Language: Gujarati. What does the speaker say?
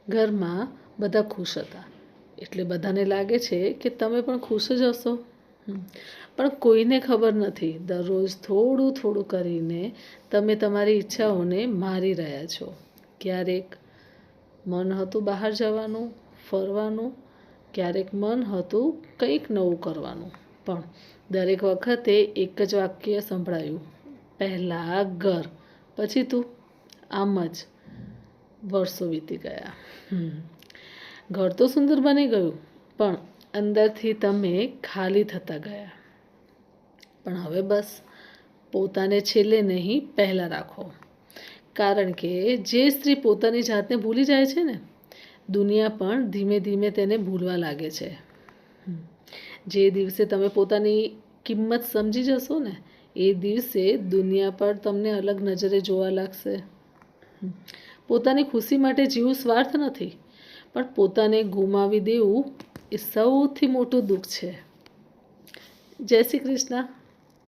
ઘરમાં બધા ખુશ હતા, એટલે બધાને લાગે છે કે તમે પણ ખુશ જ હશો. પણ કોઈને ખબર નથી, દરરોજ થોડું થોડું કરીને તમે તમારી ઈચ્છાઓને મારી રહ્યા છો. ક્યારેક મન હતું બહાર જવાનું, ફરવાનું, ક્યારેક મન હતું કંઈક નવું કરવાનું, પણ દરેક વખતે એક જ વાક્ય સંભળાયું, પહેલાં ઘર, પછી તું. આમ જ વર્ષો વીતી ગયા. ઘર તો સુંદર બની ગયું, પણ અંદરથી તમે ખાલી થતા ગયા. પણ હવે બસ પોતાને છેલ્લે નહીં, પહેલાં રાખો. કારણ કે જે સ્ત્રી પોતાની જાતને ભૂલી જાય છે ને, દુનિયા પણ ધીમે ધીમે તેને ભૂલવા લાગે છે. જે દિવસે તમે પોતાની કિંમત સમજી જશો ને, એ દિવસે દુનિયા પર તમને અલગ નજરે જોવા લાગશે. પોતાની ખુશી માટે જીવવું સ્વાર્થ નથી, પણ પોતાને ગુમાવી દેવું એ સૌથી મોટું દુઃખ છે. જય શ્રી કૃષ્ણ.